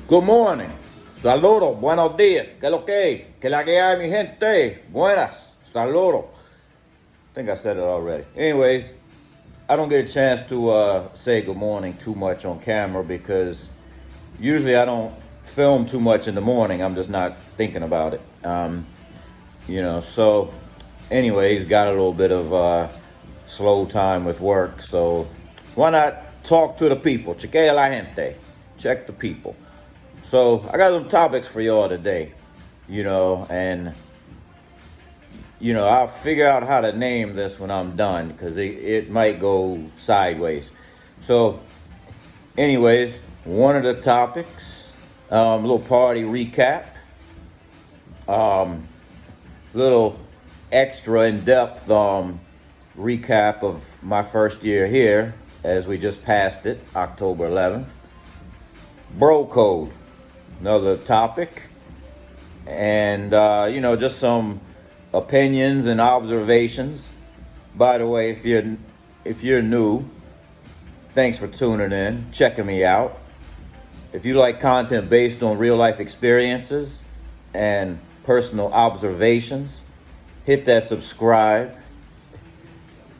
Good morning. Saludos. Buenos días. ¿Qué es lo que hay? ¿Qué es la que hay, mi gente? Buenas. Saludos. I think I said it already. Anyways, I don't get a chance to say good morning too much on camera because usually I don't film too much in the morning. I'm just not thinking about it. So anyways, got a little bit of slow time with work. So why not talk to the people? Chequea la gente. Check the people. So I got some topics for y'all today, and I'll figure out how to name this when I'm done because it might go sideways. So, anyways, one of the topics, little party recap, little extra in-depth recap of my first year here as we just passed it, October 11th. Bro code, another topic, and just some opinions and observations. By the way, if you're new, thanks for tuning in, checking me out. If you like content based on real life experiences and personal observations, hit that subscribe,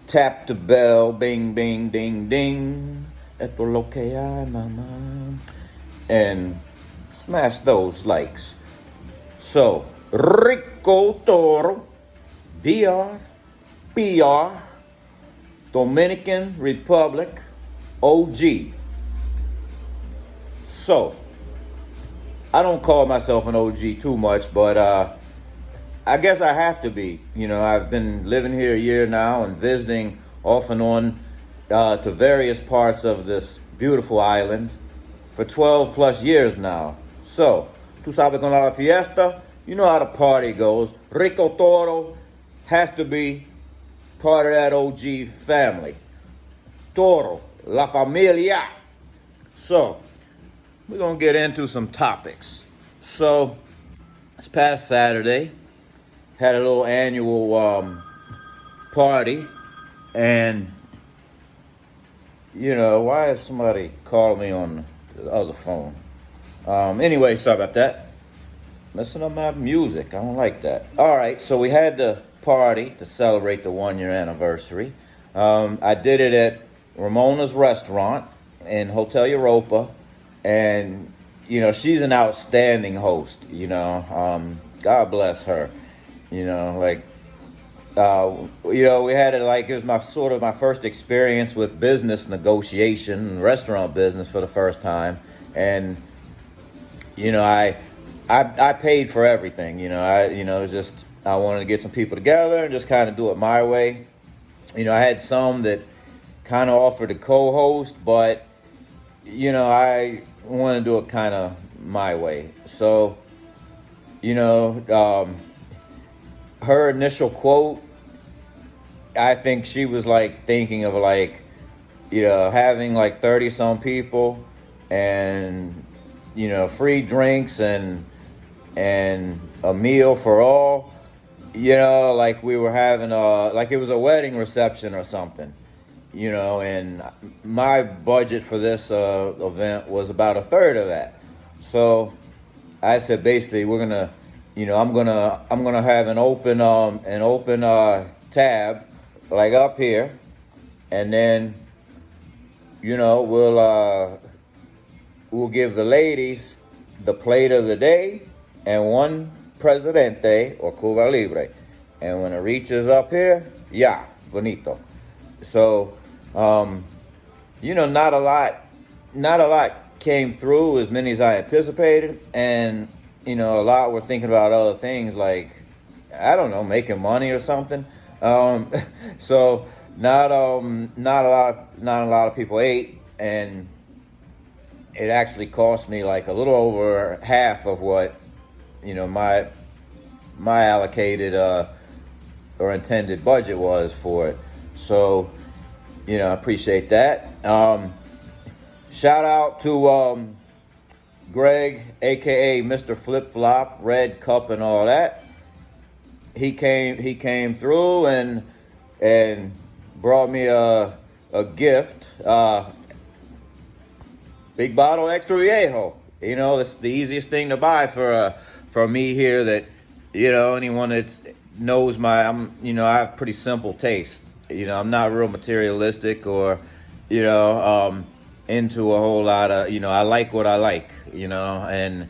tap the bell, bing, bing, ding, ding, esto lo que hay, mama, and smash those likes. So, rico.t.toro, DR, PR, Dominican Republic, OG. So, I don't call myself an OG too much, but I guess I have to be. I've been living here a year now and visiting off and on to various parts of this beautiful island for 12 plus years now. So, tú sabes con la fiesta, you know how the party goes. Rico.t.toro has to be part of that OG family. Toro, la familia. So, we're going to get into some topics. So, this past Saturday, had a little annual party, and why is somebody calling me on the other phone? Anyway, sorry about that. Messing up my music. I don't like that. All right, so we had the party to celebrate the 1 year anniversary. I did it at Ramona's restaurant in Hotel Europa, and she's an outstanding host. God bless her. We had it like it was my first experience with business negotiation, restaurant business for the first time, and I paid for everything. It's just I wanted to get some people together and just kind of do it my way. I had some that kind of offered to co-host, but I want to do it kind of my way. So, her initial quote, I think she was thinking of having 30 some people and free drinks and a meal for all, we were having it was a wedding reception or something, and my budget for this event was about a third of that. So I said, basically, we're gonna, I'm gonna have an open tab up here, and then we'll give the ladies the plate of the day and one Presidente or Cuba Libre. And when it reaches up here, bonito. So, not a lot came through, as many as I anticipated. And, a lot were thinking about other things like, I don't know, making money or something. So not a lot of people ate, and it actually cost me a little over half of what my allocated or intended budget was for it. So I appreciate that. Shout out to Greg, aka Mr. Flip Flop, Red Cup, and all that. He came through and brought me a gift. Big bottle extra viejo. it's the easiest thing to buy for me here. That anyone that knows I have pretty simple taste. I'm not real materialistic or into a whole lot of I like what I like. And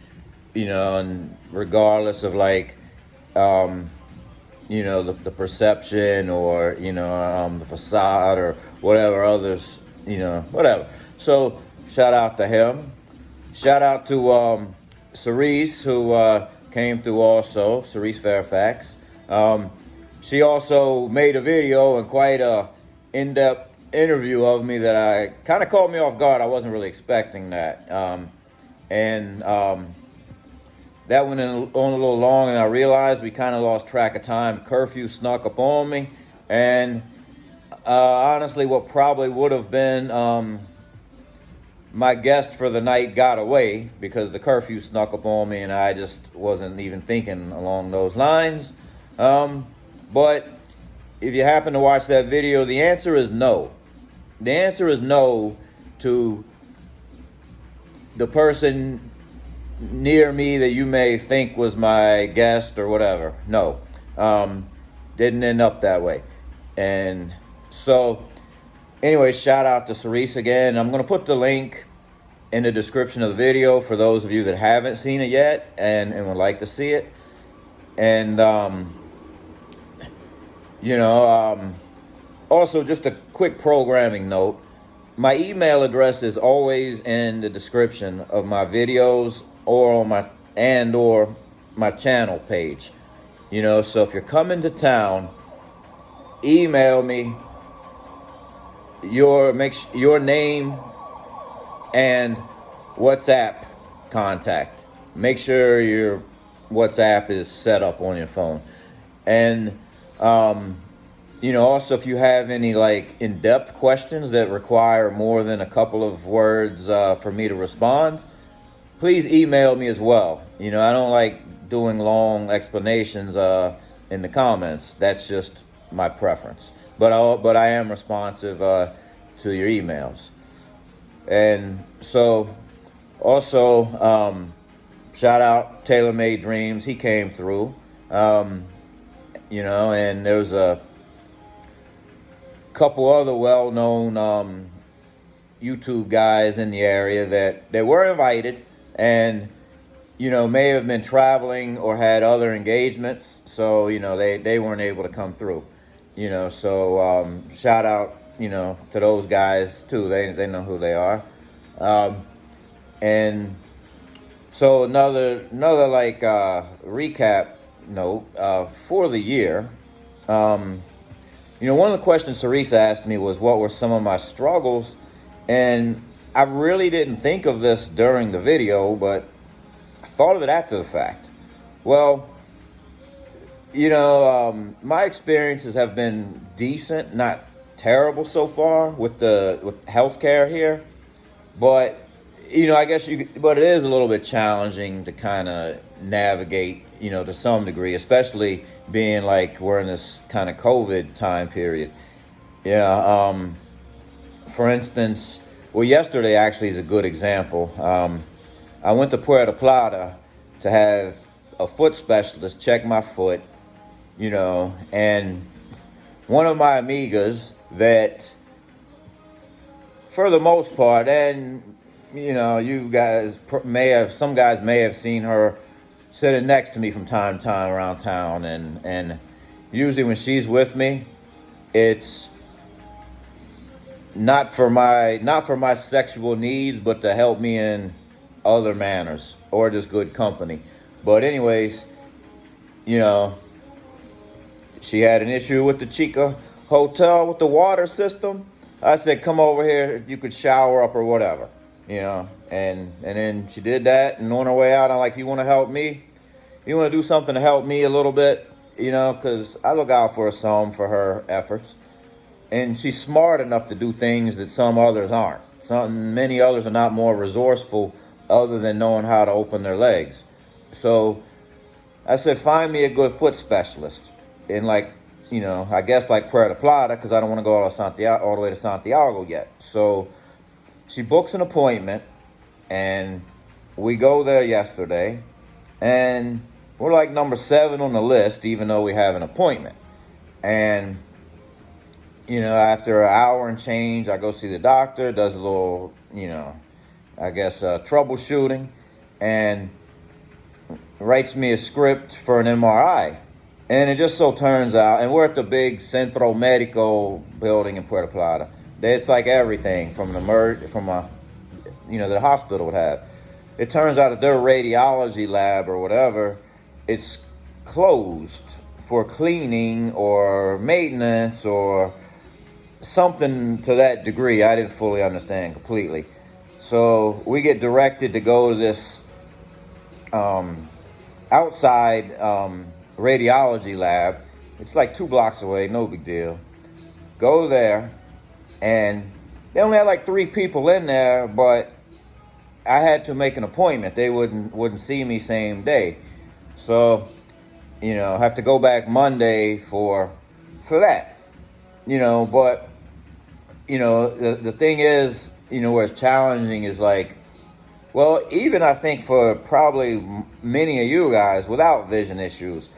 regardless of like the perception or the facade or whatever others whatever. So shout out to him. Shout out to Cerise, who came through also, Cerise Fairfax. She also made a video and quite a in-depth interview of me that I kind of caught me off guard. I wasn't really expecting that. And that went on a little long, and I realized we kind of lost track of time. Curfew snuck up on me, and honestly, what probably would have been my guest for the night got away because the curfew snuck up on me, and I just wasn't even thinking along those lines. But if you happen to watch that video, the answer is no. The answer is no to the person near me that you may think was my guest or whatever. No, didn't end up that way. And so anyway, shout out to Cerise again. I'm going to put the link in the description of the video for those of you that haven't seen it yet and would like to see it. And also just a quick programming note. My email address is always in the description of my videos or on my channel page. So if you're coming to town, email me your name and WhatsApp contact. Make sure your WhatsApp is set up on your phone. And also if you have any like in-depth questions that require more than a couple of words for me to respond, please email me as well. I don't like doing long explanations in the comments. That's just my preference. But I am responsive to your emails. And so also shout out Tailor Made Dreams. He came through. And there was a couple other well-known YouTube guys in the area that were invited and may have been traveling or had other engagements, so they weren't able to come through. So shout out to those guys too. They know who they are. And so another like recap note for the year. One of the questions Cerise asked me was what were some of my struggles, and I really didn't think of this during the video, but I thought of it after the fact. Well, my experiences have been decent, not terrible so far with healthcare here, but I guess but it is a little bit challenging to kind of navigate, to some degree, especially being like we're in this kind of COVID time period. For instance, well, yesterday actually is a good example. I went to Puerto Plata to have a foot specialist check my foot, and one of my amigas that, for the most part, and you guys some guys may have seen her sitting next to me from time to time around town, and usually when she's with me, it's not for my sexual needs, but to help me in other manners or just good company. But anyways, she had an issue with the Chica Hotel with the water system. I said, come over here, you could shower up or whatever, and then she did that, and on her way out, I'm like, you want to help me? You want to do something to help me a little bit, because I look out for some for her efforts. And she's smart enough to do things that some others aren't. Many others are not more resourceful other than knowing how to open their legs. So I said, find me a good foot specialist in I guess like Puerto Plata, because I don't want to go all the way to Santiago yet. So she books an appointment, and we go there yesterday, and we're like number 7 on the list, even though we have an appointment. And after an hour and change, I go see the doctor, does a little, I guess, troubleshooting, and writes me a script for an MRI. And it just so turns out, and we're at the big Centro Medico building in Puerto Plata. It's like everything from the hospital would have. It turns out that their radiology lab or whatever, it's closed for cleaning or maintenance or something to that degree. I didn't fully understand completely. So we get directed to go to this outside radiology lab. It's like 2 blocks away, no big deal. Go there, and they only had like 3 people in there, but I had to make an appointment. They wouldn't see me same day. So, have to go back Monday for that. But the thing is, where it's challenging is like, well, even I think for probably many of you guys without vision issues,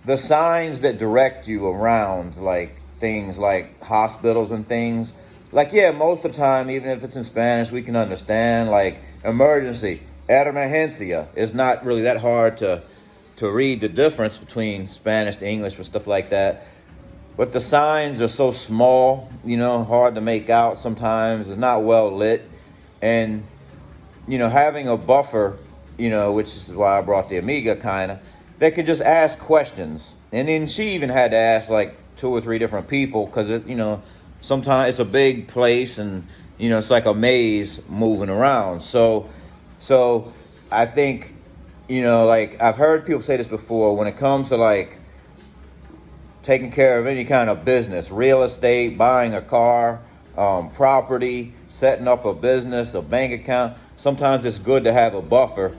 the signs that direct you around, like things like hospitals and things, like, yeah, most of the time, even if it's in Spanish, we can understand, like emergency, emergencia. It's not really that hard to read the difference between Spanish to English or stuff like that. But the signs are so small, hard to make out sometimes. It's not well lit. And, having a buffer, which is why I brought the Amiga kind of, that could just ask questions. And then she even had to ask like 2 or 3 different people because, sometimes it's a big place and, it's like a maze moving around. So I think, like I've heard people say this before, when it comes to like taking care of any kind of business, real estate, buying a car, property, setting up a business, a bank account, sometimes it's good to have a buffer,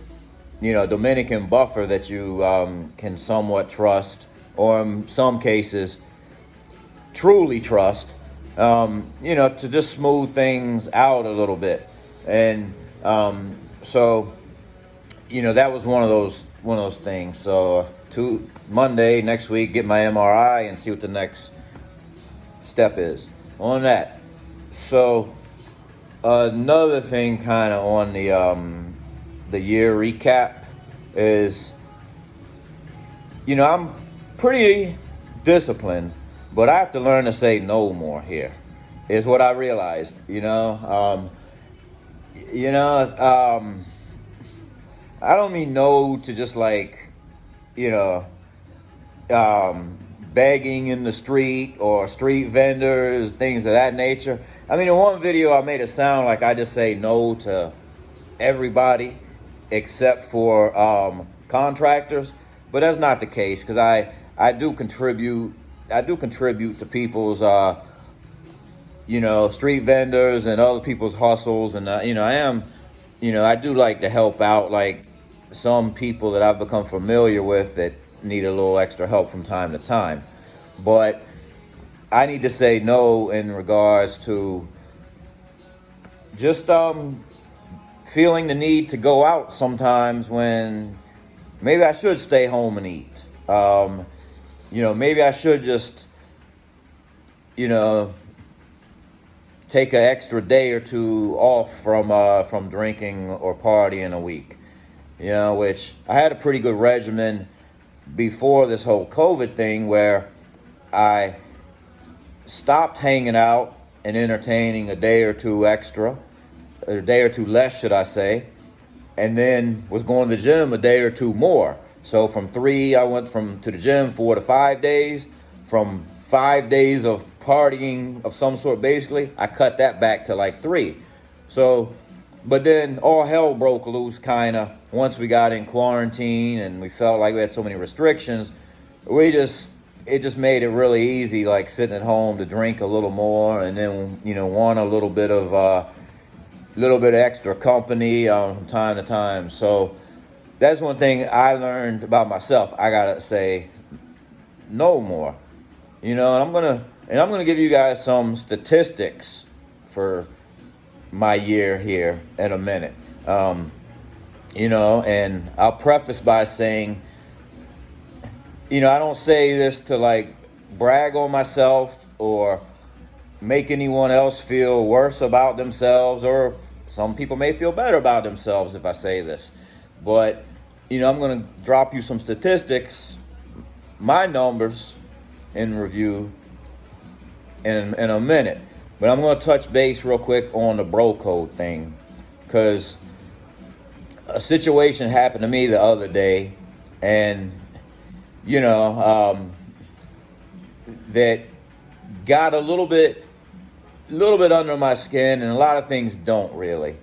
Dominican buffer that you can somewhat trust, or in some cases truly trust, to just smooth things out a little bit. And so that was one of those things. So Monday next week, get my MRI and see what the next step is on that. So another thing kind of on the year recap is, I'm pretty disciplined, but I have to learn to say no more here, is what I realized. I don't mean no to just like, begging in the street or street vendors, things of that nature. I mean, in one video, I made it sound like I just say no to everybody except for contractors, but that's not the case, because I do contribute to people's street vendors and other people's hustles, and I do like to help out like some people that I've become familiar with that need a little extra help from time to time. But I need to say no in regards to just feeling the need to go out sometimes when maybe I should stay home and eat. Maybe I should just take an extra day or 2 off from drinking or partying a week. Which I had a pretty good regimen before this whole COVID thing, where I stopped hanging out and entertaining a day or 2 extra, a day or 2 less, should I say, and then was going to the gym a day or 2 more. So from 3, I went to the gym 4 to 5 days. From 5 days of partying of some sort, basically, I cut that back to like 3. So, but then all hell broke loose kind of once we got in quarantine and we felt like we had so many restrictions. It just made it really easy, like sitting at home, to drink a little more, and then want a little bit of extra company from time to time. So that's one thing I learned about myself. I gotta say no more. And I'm gonna give you guys some statistics for my year here in a minute. And I'll preface by saying, I don't say this to like brag on myself or make anyone else feel worse about themselves, or some people may feel better about themselves if I say this. But, I'm going to drop you some statistics, my numbers in review in a minute. But I'm going to touch base real quick on the bro code thing, because a situation happened to me the other day, and, that got a little bit under my skin, and a lot of things don't really,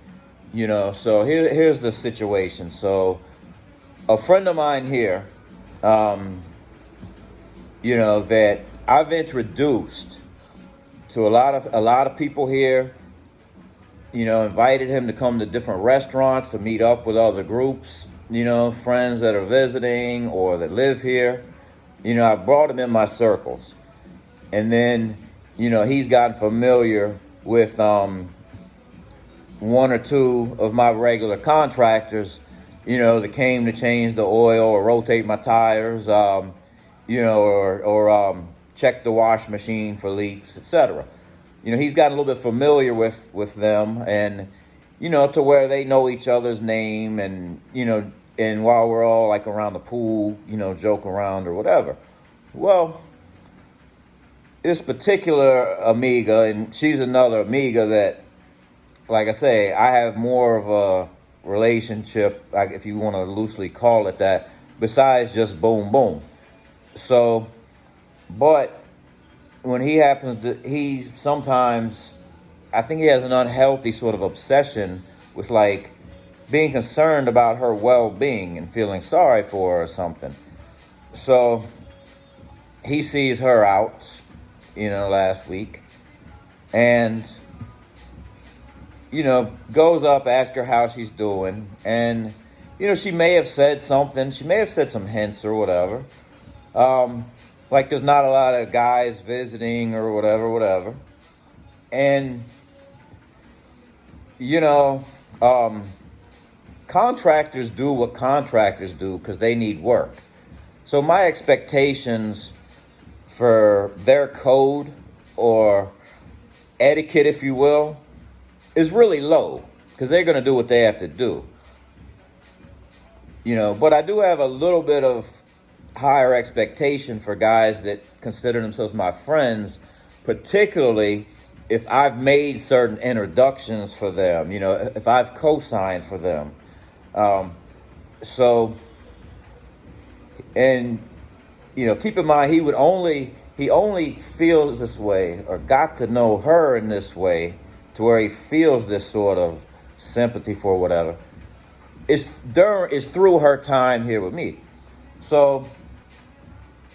So here's the situation. So a friend of mine here, that I've introduced to a lot of people here, invited him to come to different restaurants to meet up with other groups, friends that are visiting or that live here. I brought him in my circles. And then, he's gotten familiar with one or two of my regular contractors, that came to change the oil or rotate my tires, or check the wash machine for leaks, etc. He's gotten a little bit familiar with them, and, to where they know each other's name, and, and while we're all like around the pool, joke around or whatever. Well, this particular amiga, and she's another amiga that, like I say, I have more of a relationship, if you want to loosely call it that, besides just boom, boom. So, but when he sometimes, I think he has an unhealthy sort of obsession with like being concerned about her well-being and feeling sorry for her or something. So he sees her out, last week, and, goes up, asks her how she's doing, and, she may have said something, she may have said some hints or whatever, like there's not a lot of guys visiting or whatever, and, contractors do what contractors do because they need work. So my expectations for their code or etiquette, if you will, is really low, because they're going to do what they have to do. But I do have a little bit of higher expectation for guys that consider themselves my friends, particularly if I've made certain introductions for them, if I've co-signed for them. And keep in mind, he only feels this way, or got to know her in this way, to where he feels this sort of sympathy for whatever, is through her time here with me. So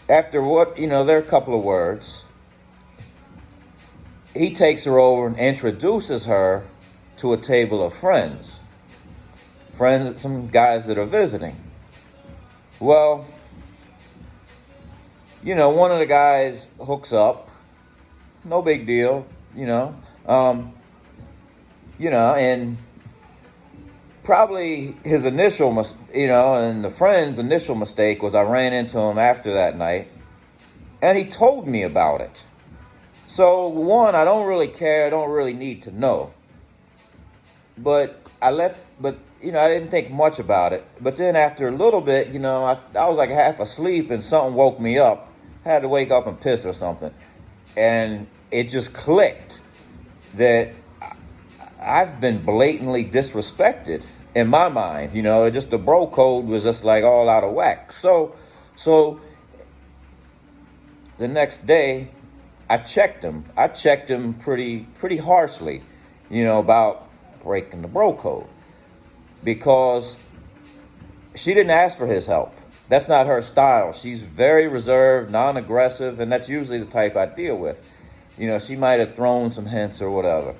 after there are a couple of words, he takes her over and introduces her to a table of friends, some guys that are visiting. Well, one of the guys hooks up, no big deal, and probably his initial, and the friend's initial mistake was I ran into him after that night, and he told me about it. So one, I don't really care, I don't really need to know, but I didn't think much about it. But then after a little bit, I was like half asleep and something woke me up. I had to wake up and piss or something. And it just clicked that I've been blatantly disrespected in my mind. Just the bro code was just like all out of whack. So the next day, I checked him. pretty harshly, about breaking the bro code, because she didn't ask for his help. That's not her style. She's very reserved, non-aggressive, and that's usually the type I deal with. She might have thrown some hints or whatever,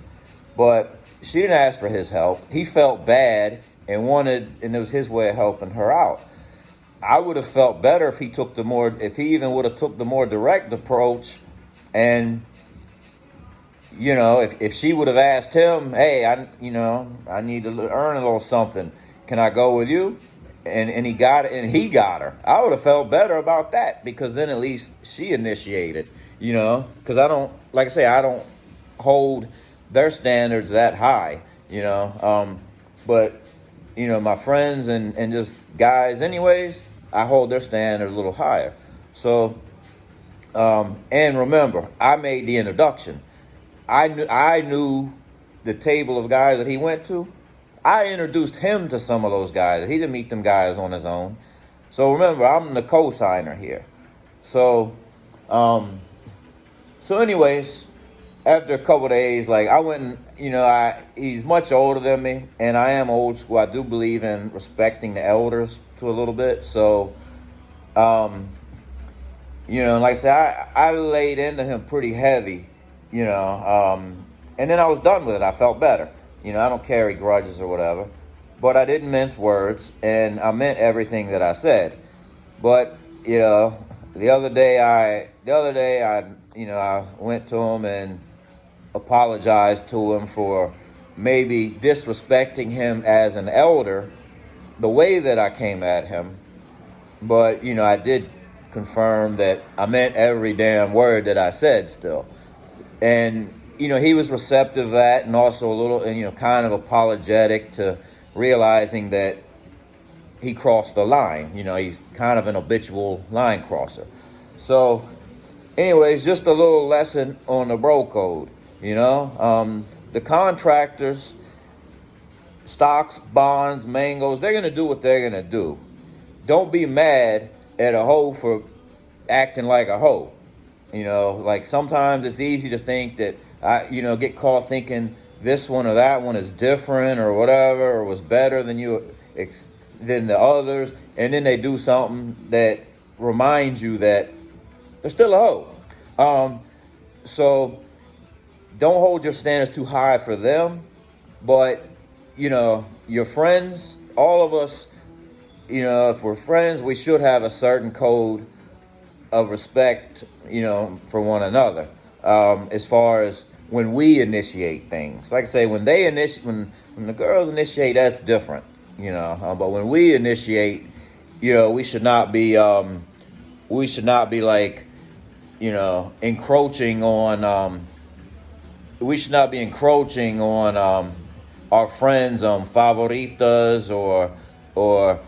but she didn't ask for his help. He felt bad and it was his way of helping her out. I would have felt better if he even would have took the more direct approach, and if she would have asked him, hey, I need to earn a little something. can I go with you? And he got her. I would have felt better about that, because then at least she initiated, because I don't, like I say, I don't hold their standards that high, but my friends and just guys anyways, I hold their standard a little higher. So and remember, I made the introduction. I knew the table of guys that he went to. I introduced him to some of those guys. He didn't meet them guys on his own. So remember, I'm the co-signer here. So, um, anyways, after a couple of days, like I went and he's much older than me, and I am old school. I do believe in respecting the elders to a little bit. So, um, like I said, I laid into him pretty heavy, and then I was done with it. I felt better. I don't carry grudges or whatever, but I didn't mince words, and I meant everything that I said. But the other day I went to him and apologized to him for maybe disrespecting him as an elder, the way that I came at him. But I did confirm that I meant every damn word that I said still. And he was receptive to that, and also a little, and kind of apologetic to realizing that he crossed the line. He's kind of an habitual line crosser. So anyways, just a little lesson on the bro code. The contractors, stocks, bonds, mangoes, they're gonna do what they're gonna do. Don't be mad at a hoe for acting like a hoe. Like sometimes it's easy to think that get caught thinking this one or that one is different or whatever, or was better than than the others, and then they do something that reminds you that they're still a hoe. So don't hold your standards too high for them, but your friends, all of us, if we're friends, we should have a certain code of respect, for one another. As far as when we initiate things, like I say, when the girls initiate, that's different, but when we initiate, we should not be like, encroaching on, we should not be encroaching on our friends' favoritas, or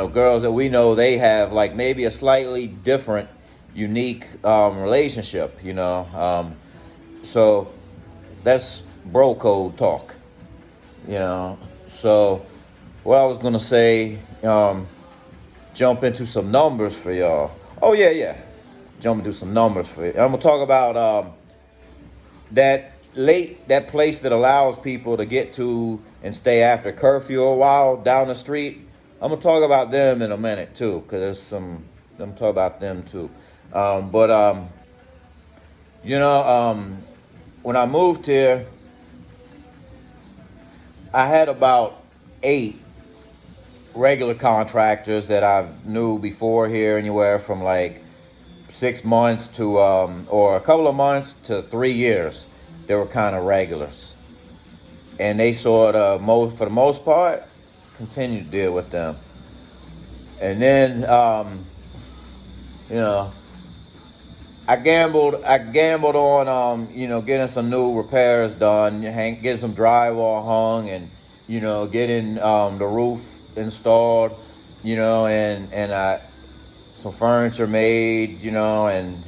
girls that we know they have like maybe a slightly different, unique relationship. So that's bro code talk. So what I was gonna say, jump into some numbers for y'all. Oh yeah. Jump into some numbers for you. I'm gonna talk about that place that allows people to get to and stay after curfew a while down the street. I'm gonna talk about them in a minute too, because I'm talk about them too. But when I moved here, I had about 8 regular contractors that I knew before here, anywhere from like 6 months to or a couple of months to 3 years. They were kind of regulars, and they sort of for the most part continued to deal with them. And then I gambled on getting some new repairs done, getting some drywall hung, and getting the roof installed, and some furniture made, and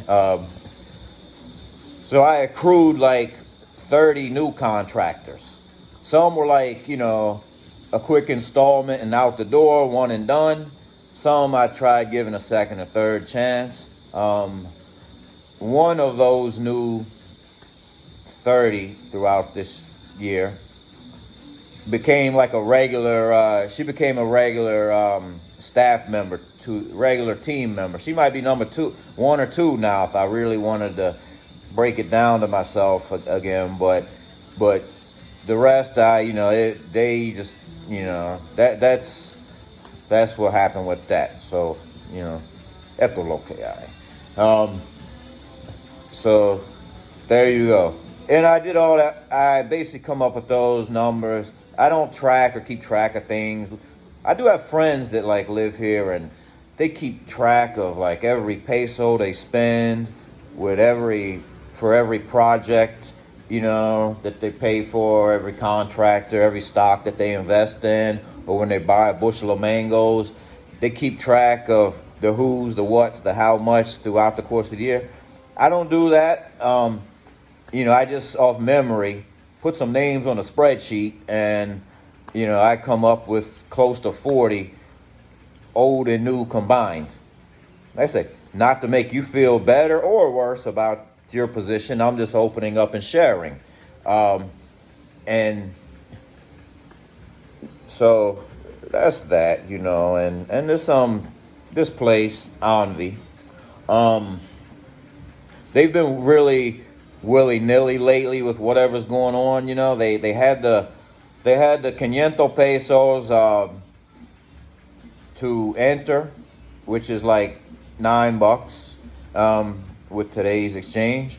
so I accrued like 30 new contractors. Some were like, a quick installment and out the door, one and done. Some I tried giving a second or third chance. One of those new 30 throughout this year became like a regular, she became a regular staff member, regular team member. She might be number 1 or 2 now if I really wanted to break it down to myself again, but the rest, they just, that's what happened with that. So, eto lo que hay. So there you go. And I did all that. I basically come up with those numbers. I don't track or keep track of things. I do have friends that like live here and they keep track of like every peso they spend with every project, that they pay for, every contractor, every stock that they invest in, or when they buy a bushel of mangoes. They keep track of the who's, the what's, the how much throughout the course of the year. I don't do that. I just off memory put some names on a spreadsheet, and I come up with close to 40 old and new combined. Like I say, not to make you feel better or worse about your position. I'm just opening up and sharing. And so that's that, and this place, Envy, they've been really willy nilly lately with whatever's going on. They had the 500 pesos to enter, which is like $9 with today's exchange,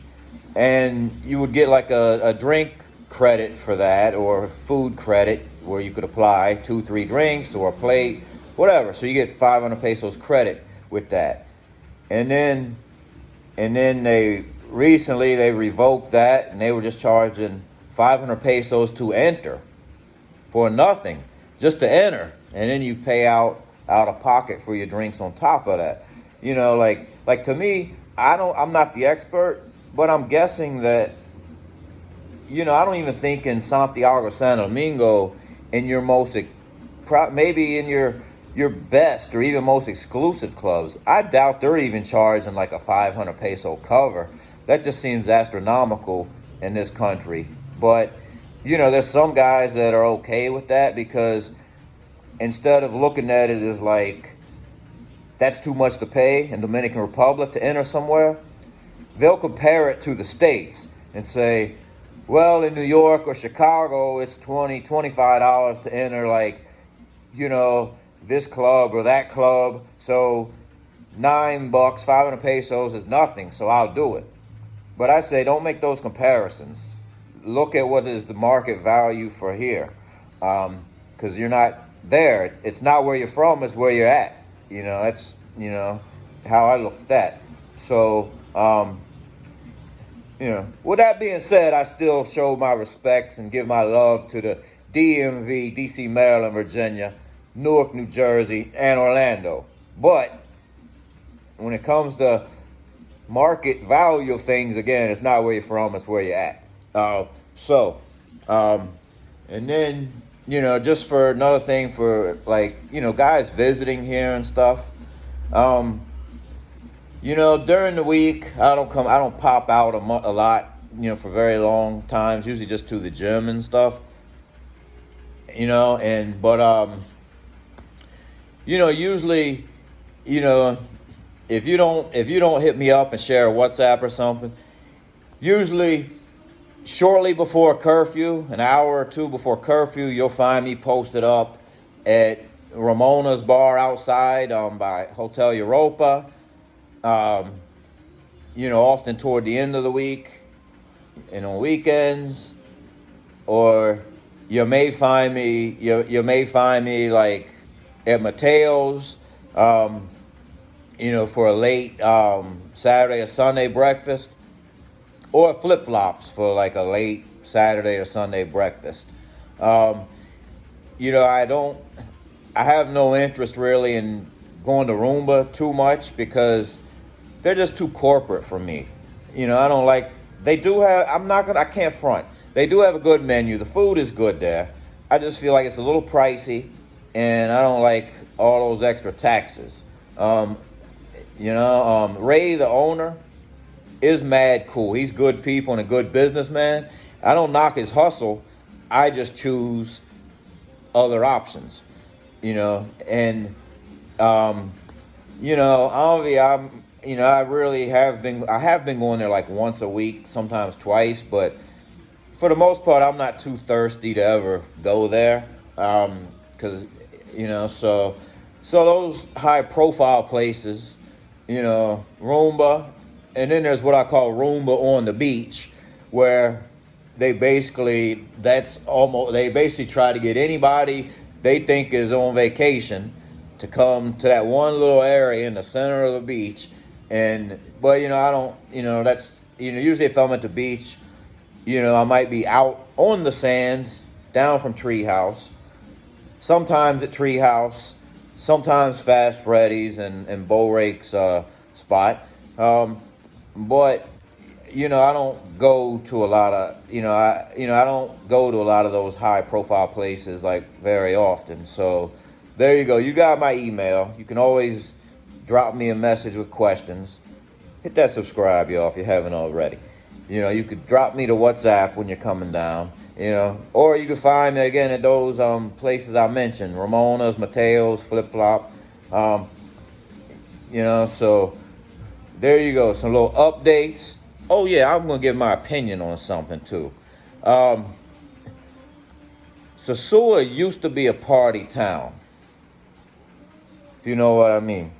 and you would get like a drink credit for that, or food credit where you could apply 2-3 drinks or a plate, whatever. So you get 500 pesos credit with that, and then they recently they revoked that, and they were just charging 500 pesos to enter for nothing, just to enter, and then you pay out of pocket for your drinks on top of that. Like to me, I'm not the expert, but I'm guessing that I don't even think in Santiago, San Domingo, in your maybe in your best or even most exclusive clubs, I doubt they're even charging like a 500 peso cover. That just seems astronomical in this country. But there's some guys that are okay with that, because instead of looking at it as like that's too much to pay in Dominican Republic to enter somewhere, they'll compare it to the States and say, well, in New York or Chicago, it's $25 to enter, like, this club or that club. So $9, 500 pesos is nothing. So I'll do it. But I say, don't make those comparisons. Look at what is the market value for here. Because you're not there. It's not where you're from, it's where you're at. That's, how I look at that. So, with that being said, I still show my respects and give my love to the DMV, DC, Maryland, Virginia, Newark, New Jersey, and Orlando. But when it comes to market value of things, again, it's not where you're from, it's where you're at. And then, just for another thing for like, guys visiting here and stuff, during the week, I don't pop out a lot, for very long times, usually just to the gym and stuff, usually, if you don't hit me up and share a WhatsApp or something, usually shortly before curfew, an hour or two before curfew, you'll find me posted up at Ramona's bar outside by Hotel Europa. Often toward the end of the week and on weekends, or you may find me like at Mateo's, for a late Saturday or Sunday breakfast, or flip-flops for like a late Saturday or Sunday breakfast. I have no interest really in going to Roomba too much, because they're just too corporate for me. I don't like, I can't front. They do have a good menu. The food is good there. I just feel like it's a little pricey, and I don't like all those extra taxes. Ray, the owner, is mad cool. He's good people and a good businessman. I don't knock his hustle. I just choose other options, and I have been going there like once a week, sometimes twice, but for the most part, I'm not too thirsty to ever go there. Cause, so those high profile places, Roomba, and then there's what I call Roomba on the beach, where, they basically try to get anybody they think is on vacation to come to that one little area in the center of the beach. And but I don't, that's, usually if I'm at the beach, I might be out on the sand down from Treehouse, sometimes at Treehouse, sometimes Fast Freddy's and Bo Rake's spot. But I don't go to a lot of, I don't go to a lot of those high profile places like very often. So there you go. You got my email. You can always drop me a message with questions. Hit that subscribe, y'all, if you haven't already. You could drop me to WhatsApp when you're coming down, or you can find me again at those places I mentioned, Ramona's, Mateo's, Flip Flop. So there you go. Some little updates. Oh yeah, I'm gonna give my opinion on something too. Sosua used to be a party town, if you know what I mean.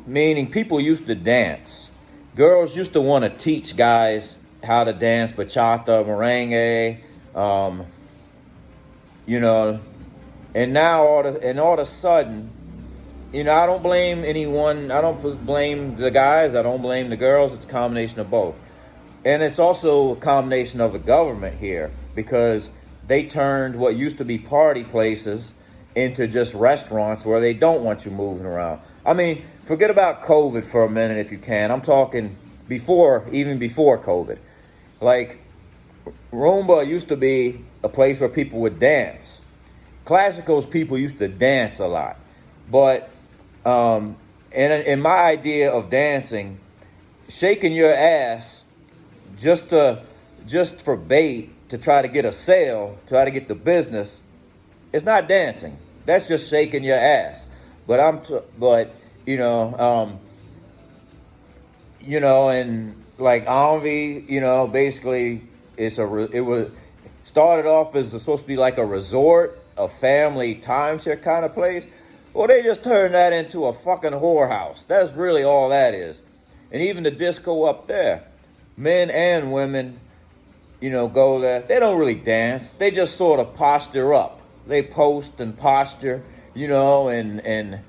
Meaning people used to dance. Girls used to want to teach guys how to dance bachata, merengue, and now all of a sudden, I don't blame anyone. I don't blame the guys. I don't blame the girls. It's a combination of both. And it's also a combination of the government here, because they turned what used to be party places into just restaurants where they don't want you moving around. I mean, forget about COVID for a minute if you can. I'm talking even before COVID. Like, Roomba used to be a place where people would dance. Classicals people used to dance a lot. But in my idea of dancing, shaking your ass just for bait, to try to get a sale, try to get the business, it's not dancing. That's just shaking your ass. But and like Envy, basically it was started off as supposed to be like a resort, a family timeshare kind of place. Well, they just turned that into a fucking whorehouse. That's really all that is. And even the disco up there, men and women, go there. They don't really dance. They just sort of posture up. They post and posture, and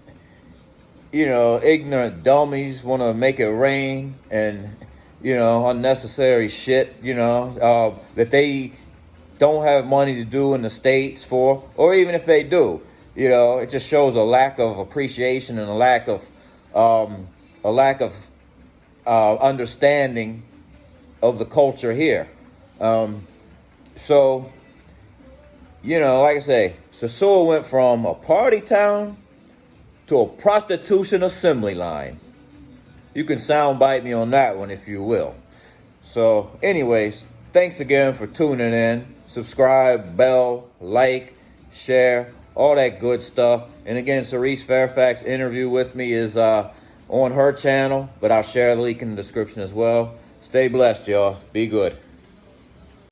ignorant dummies want to make it rain, and, unnecessary shit, that they don't have money to do in the States for, or even if they do, it just shows a lack of appreciation and a lack of understanding of the culture here. So, like I say, Sosua went from a party town to a prostitution assembly line. You can soundbite me on that one if you will. So, anyways, thanks again for tuning in. Subscribe, bell, like, share, all that good stuff. And again, Cerise Fairfax interview with me is on her channel, but I'll share the link in the description as well. Stay blessed, y'all. Be good.